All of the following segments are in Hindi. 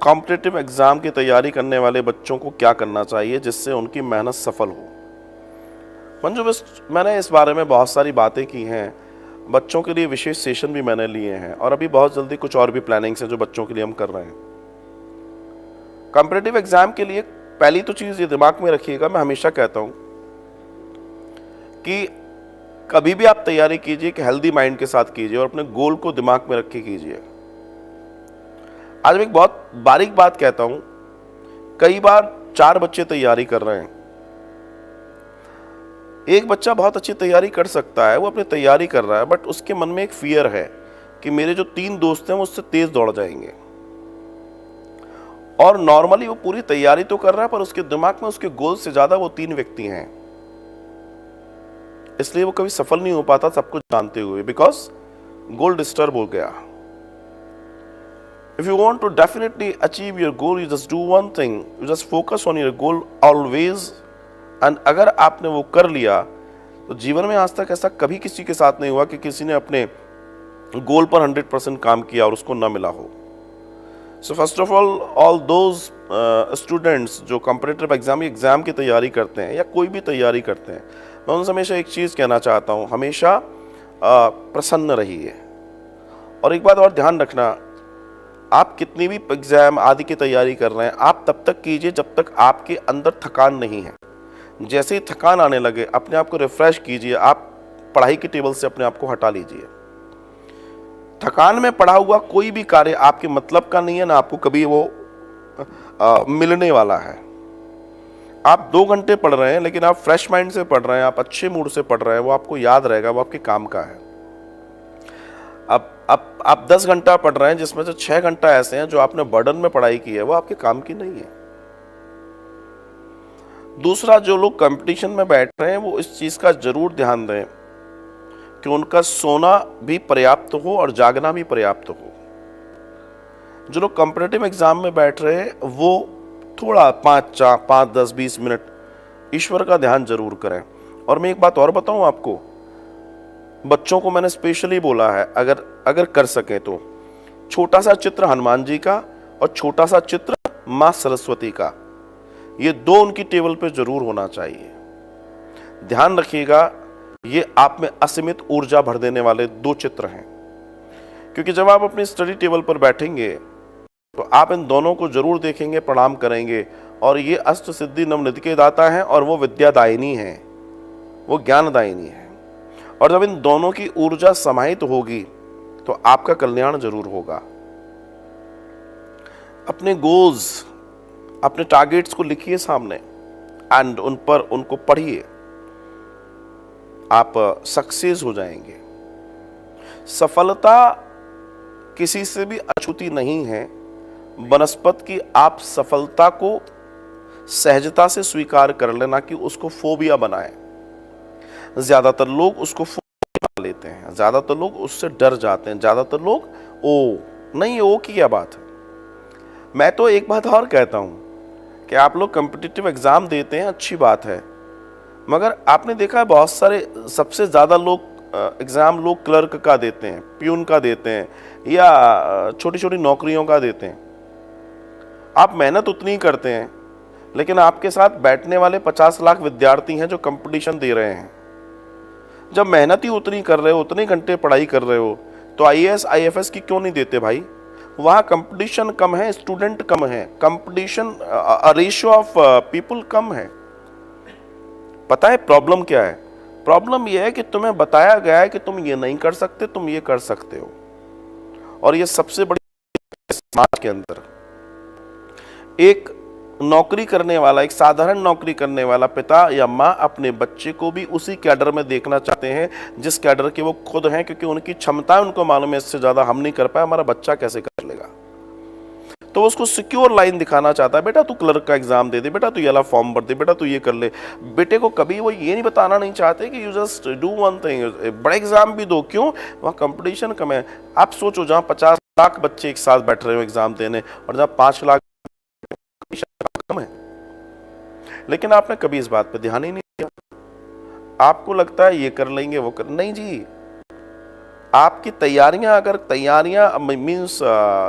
कॉम्पिटिटिव एग्ज़ाम की तैयारी करने वाले बच्चों को क्या करना चाहिए जिससे उनकी मेहनत सफल हो। मंजू, बस मैंने इस बारे में बहुत सारी बातें की हैं, बच्चों के लिए विशेष सेशन भी मैंने लिए हैं और अभी बहुत जल्दी कुछ और भी प्लानिंग्स हैं जो बच्चों के लिए हम कर रहे हैं। कॉम्पिटिटिव एग्ज़ाम के लिए पहली तो चीज़ ये दिमाग में रखिएगा, मैं हमेशा कहता हूँ कि कभी भी आप तैयारी कीजिए कि हेल्दी माइंड के साथ कीजिए और अपने गोल को दिमाग में रख के कीजिए। आज मैं एक बहुत बारीक बात कहता हूं, कई बार 4 बच्चे तैयारी कर रहे हैं, एक बच्चा बहुत अच्छी तैयारी कर सकता है, वो अपनी तैयारी कर रहा है, बट उसके मन में एक फियर है कि मेरे जो 3 दोस्त हैं वो उससे तेज दौड़ जाएंगे। और नॉर्मली वो पूरी तैयारी तो कर रहा है पर उसके दिमाग में उसके गोल से ज्यादा वो 3 व्यक्ति हैं, इसलिए वो कभी सफल नहीं हो पाता सब कुछ जानते हुए, बिकॉज गोल डिस्टर्ब हो गया। If you want to definitely achieve your goal, you just do one thing, you just focus on your goal always, and अगर आपने वो कर लिया तो जीवन में आज तक ऐसा कभी किसी के साथ नहीं हुआ कि किसी ने अपने गोल पर 100% काम किया और उसको ना मिला हो। So first of all those students जो कॉम्पिटिटिव एग्जाम की तैयारी करते हैं या कोई भी तैयारी करते हैं, मैं उनसे हमेशा एक चीज़ कहना चाहता हूँ, हमेशा प्रसन्न रहिए। और एक बात और ध्यान रखना, आप कितनी भी एग्जाम आदि की तैयारी कर रहे हैं, आप तब तक कीजिए जब तक आपके अंदर थकान नहीं है। जैसे ही थकान आने लगे अपने आप को रिफ्रेश कीजिए, आप पढ़ाई के टेबल से अपने आप को हटा लीजिए। थकान में पढ़ा हुआ कोई भी कार्य आपके मतलब का नहीं है, ना आपको कभी वो मिलने वाला है। आप 2 घंटे पढ़ रहे हैं लेकिन आप फ्रेश माइंड से पढ़ रहे हैं, आप अच्छे मूड से पढ़ रहे हैं, वो आपको याद रहेगा, वो आपके काम का है। अब आप 10 घंटा पढ़ रहे हैं जिसमें से 6 घंटा ऐसे हैं जो आपने बर्डन में पढ़ाई की है, वो आपके काम की नहीं है। दूसरा, जो लोग कंपटीशन में बैठ रहे हैं वो इस चीज का जरूर ध्यान दें कि उनका सोना भी पर्याप्त हो और जागना भी पर्याप्त हो। जो लोग कॉम्पिटिटिव एग्जाम में बैठ रहे हैं वो थोड़ा 5, 10, 20 मिनट ईश्वर का ध्यान जरूर करें। और मैं एक बात और बताऊं आपको, बच्चों को मैंने स्पेशली बोला है, अगर कर सके तो छोटा सा चित्र हनुमान जी का और छोटा सा चित्र मां सरस्वती का, ये 2 उनकी टेबल पे जरूर होना चाहिए। ध्यान रखिएगा, ये आप में असीमित ऊर्जा भर देने वाले 2 चित्र हैं, क्योंकि जब आप अपनी स्टडी टेबल पर बैठेंगे तो आप इन दोनों को जरूर देखेंगे, प्रणाम करेंगे। और ये अष्ट सिद्धि नवनिधि के दाता हैं और वो विद्यादायिनी है, वो ज्ञानदायिनी है। और जब इन दोनों की ऊर्जा समाहित होगी तो आपका कल्याण जरूर होगा। अपने गोल्स, अपने टारगेट्स को लिखिए सामने एंड उनको पढ़िए, आप सक्सेस हो जाएंगे। सफलता किसी से भी अछूती नहीं है, बनस्पत की आप सफलता को सहजता से स्वीकार कर लेना कि उसको फोबिया बनाए। ज्यादातर लोग उसको फोबिया लेते हैं, ज्यादातर लोग उससे डर जाते हैं, ज्यादातर लोग नहीं, ओ की क्या बात है। मैं तो एक बात और कहता हूं कि आप लोग कॉम्पिटिटिव एग्जाम देते हैं, अच्छी बात है, मगर आपने देखा है बहुत सारे, सबसे ज्यादा लोग एग्जाम लोग क्लर्क का देते हैं, प्यून का देते हैं, या छोटी छोटी नौकरियों का देते हैं। आप मेहनत उतनी ही करते हैं, लेकिन आपके साथ बैठने वाले 50 लाख विद्यार्थी हैं जो कंपटीशन दे रहे हैं। जब मेहनत ही उतनी कर रहे हो, उतने घंटे पढ़ाई कर रहे हो, तो IAS IFS की क्यों नहीं देते भाई? वहां कंपटीशन कम है, स्टूडेंट कम है, competition ratio of people come है। पता है प्रॉब्लम क्या है? प्रॉब्लम यह है कि तुम्हें बताया गया है कि तुम ये नहीं कर सकते, तुम ये कर सकते हो। और ये सबसे बड़ी समाज के अंदर एक नौकरी करने वाला, एक साधारण नौकरी करने वाला पिता या माँ अपने बच्चे को भी उसी कैडर में देखना चाहते हैं जिस कैडर के वो खुद हैं, क्योंकि उनकी क्षमता, उनको मालूम है इससे ज्यादा हम नहीं कर पाए, हमारा बच्चा कैसे कर लेगा। तो उसको सिक्योर लाइन दिखाना चाहता है, बेटा तू क्लर्क का एग्जाम दे दे, बेटा तू ये वाला फॉर्म भर दे, बेटा तू ये कर ले। बेटे को कभी वो ये नहीं बताना नहीं चाहते कि you just do one thing, बड़ा एग्जाम भी दो। क्यों? वहाँ कंपटीशन कम है। आप सोचो, जहाँ 50 लाख बच्चे एक साथ बैठ रहे हो एग्जाम देने और जहाँ 5 लाख कम है, लेकिन आपने कभी इस बात पे ध्यान ही नहीं दिया। आपको लगता है ये कर लेंगे, वो कर, नहीं जी। आपकी तैयारियां, अगर तैयारियां मीन्स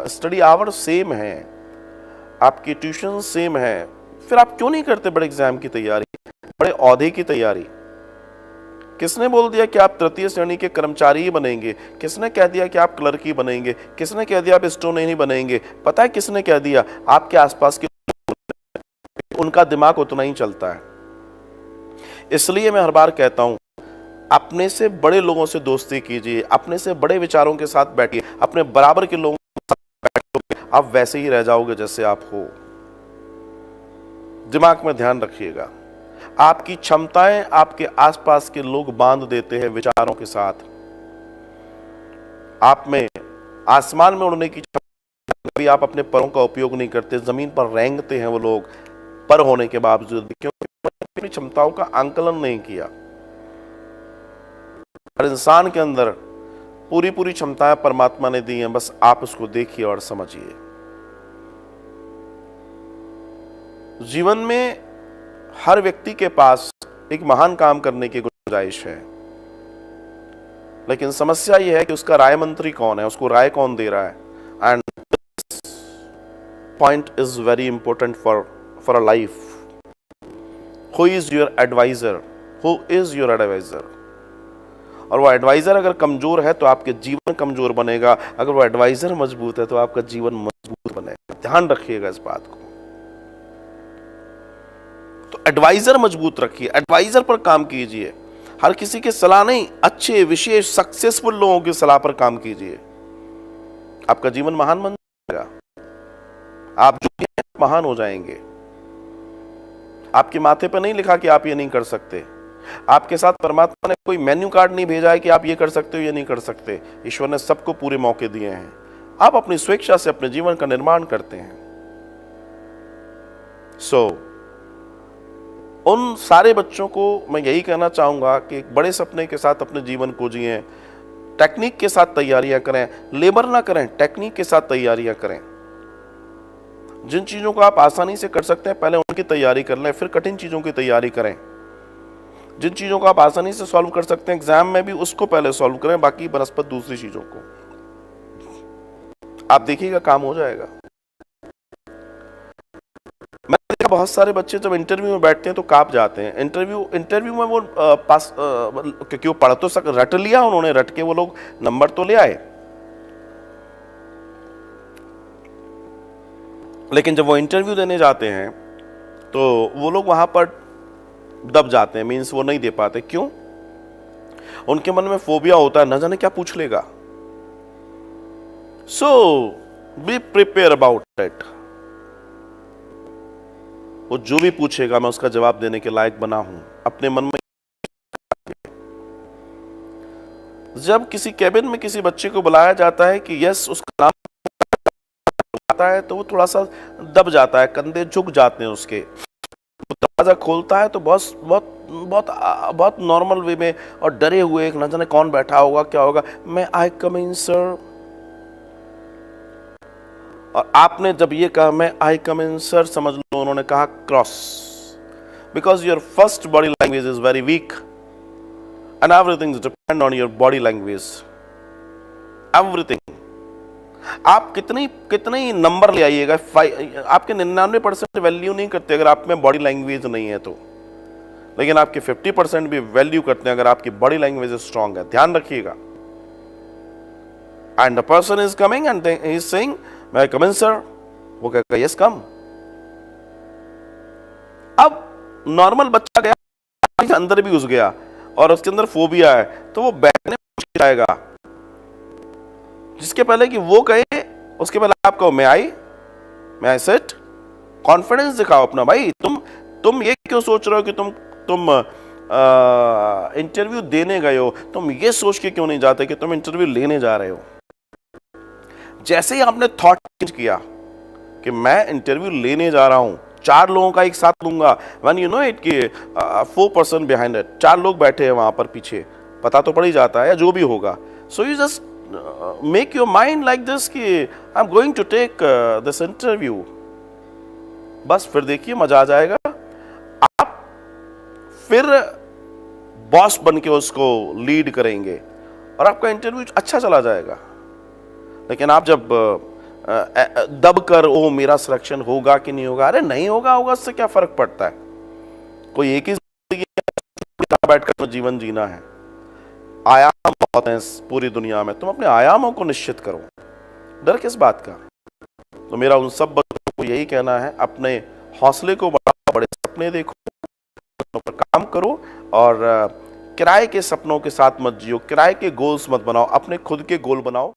स्टडी आवर सेम है, आपकी ट्यूशन सेम है, फिर आप क्यों नहीं करते बड़े एग्जाम की तैयारी, बड़े ओहदे की तैयारी? किसने बोल दिया कि आप तृतीय श्रेणी के कर्मचारी ही बनेंगे? किसने कह दिया कि आप क्लर्क ही बनेंगे? किसने कह दिया आप स्टोन ही बनेंगे? पता है किसने कह दिया? आपके आसपास के, उनका दिमाग उतना ही चलता है। इसलिए मैं हर बार कहता हूं, अपने से बड़े लोगों से दोस्ती कीजिए, अपने से बड़े विचारों के साथ बैठिए, अपने बराबर के लोगों के साथ बैठोगे, आप वैसे ही रह जाओगे जैसे आप हो। दिमाग में ध्यान रखिएगा, आपकी क्षमताएं आपके आसपास के लोग बांध देते हैं विचारों के साथ। आप में आसमान में उड़ने की क्षमता, कभी आप अपने पैरों का उपयोग नहीं करते, जमीन पर रेंगते हैं वो लोग पर होने के बावजूद, क्योंकि अपनी क्षमताओं का आंकलन नहीं किया। हर इंसान के अंदर पूरी पूरी क्षमताएं परमात्मा ने दी हैं, बस आप उसको देखिए और समझिए। जीवन में हर व्यक्ति के पास एक महान काम करने की गुंजाइश है, लेकिन समस्या यह है कि उसका राय मंत्री कौन है, उसको राय कौन दे रहा है। And point is very important for a life. Who is your advisor? Who is your advisor? और वो एडवाइजर अगर कमजोर है तो आपके जीवन कमजोर बनेगा, अगर वो एडवाइजर मजबूत है तो आपका जीवन मजबूत बनेगा। ध्यान रखिएगा इस बात को। तो एडवाइजर मजबूत रखिए, एडवाइजर पर काम कीजिए। हर किसी की सलाह नहीं, अच्छे विशेष सक्सेसफुल लोगों की सलाह पर काम कीजिए, आपका जीवन महान बन जाएगा। आप जो हैं महान हो जाएंगे। आपके माथे पर नहीं लिखा कि आप ये नहीं कर सकते। आपके साथ परमात्मा ने कोई मेन्यू कार्ड नहीं भेजा है कि आप ये कर सकते हो या नहीं कर सकते। ईश्वर ने सबको पूरे मौके दिए हैं, आप अपनी स्वेच्छा से अपने जीवन का निर्माण करते हैं। उन सारे बच्चों को मैं यही कहना चाहूंगा कि एक बड़े सपने के साथ अपने जीवन को जिएं, टेक्निक के साथ तैयारियां करें, लेबर ना करें, टेक्निक के साथ तैयारियां करें। जिन चीजों को आप आसानी से कर सकते हैं पहले उनकी तैयारी कर लें, फिर कठिन चीजों की तैयारी करें। जिन चीजों को आप आसानी से सॉल्व कर सकते हैं एग्जाम में भी, उसको पहले सॉल्व करें, बाकी बनस्पत दूसरी चीजों को। आप देखिएगा काम हो जाएगा। मैंने देखा बहुत सारे बच्चे जब इंटरव्यू में बैठते हैं तो कांप जाते हैं। इंटरव्यू में वो पास, क्योंकि वो पढ़ तो रट लिया उन्होंने, रट के वो लोग नंबर तो ले आए, लेकिन जब वो इंटरव्यू देने जाते हैं तो वो लोग वहां पर दब जाते हैं, मीन्स वो नहीं दे पाते। क्यों? उनके मन में फोबिया होता है, न जाने क्या पूछ लेगा। सो बी प्रिपेयर अबाउट इट। वो जो भी पूछेगा मैं उसका जवाब देने के लायक बना हूं, अपने मन में। जब किसी कैबिन में किसी बच्चे को बुलाया जाता है कि यस उसका नाम आता है तो वो थोड़ा सा दब जाता है, कंधे झुक जाते हैं उसके। दरवाजा खोलता है तो बहुत बहुत बहुत बहुत नॉर्मल वे में और डरे हुए, न जाने कौन बैठा होगा, क्या होगा, मैं आई कम इन सर। और आपने जब ये कहा मैं आई कम इन सर, समझ लो उन्होंने कहा cross, because your first body language is very weak and everything depend on your body language. Everything. आप कितने नंबर ले आइएगा, आपके 99% वैल्यू नहीं करते अगर आप में बॉडी लैंग्वेज नहीं है तो, लेकिन आपके 50% भी वैल्यू करते हैं अगर आपकी बॉडी लैंग्वेज स्ट्रांग है। ध्यान रखिएगा। And the person is coming and he is saying may I come in sir? वो कहेगा यस कम। अब नॉर्मल बच्चा गया अंदर भी घुस गया और उसके अंदर फोबिया है तो वो बैठने जाएगा, जिसके पहले कि वो कहे उसके पहले आप कहो मैं आई सेट। कॉन्फिडेंस दिखाओ अपना। भाई तुम ये क्यों सोच रहे हो कि तुम इंटरव्यू देने गए हो, तुम ये सोच के क्यों नहीं जाते कि तुम इंटरव्यू लेने जा रहे हो। जैसे ही आपने थॉट चेंज किया कि मैं इंटरव्यू लेने जा रहा हूं, 4 लोगों का एक साथ लूंगा, व्हेन यू नो इट कि 4 पर्सन बिहाइंड इट, 4 लोग बैठे हैं वहां पर पीछे, पता तो पड़ ही जाता है या जो भी होगा। So you just make your mind like this कि I am going to take this interview. बस फिर देखिए मजा आ जाएगा। आप फिर बॉस बन के उसको लीड करेंगे और आपका इंटरव्यू अच्छा चला जाएगा। लेकिन आप जब दब कर ओ मेरा सिलेक्शन होगा कि नहीं होगा। अरे नहीं होगा, होगा, इससे क्या फर्क पड़ता है। कोई एक ही जिंदगी है, बैठकर जीवन जीना है। आयाम बहुत हैं इस पूरी दुनिया में, तुम अपने आयामों को निश्चित करो, डर किस बात का। तो मेरा उन सब बच्चों को यही कहना है, अपने हौसले को बढ़ाओ, बड़े सपने देखो, पर काम करो, और किराए के सपनों के साथ मत जियो, किराए के गोल्स मत बनाओ, अपने खुद के गोल बनाओ।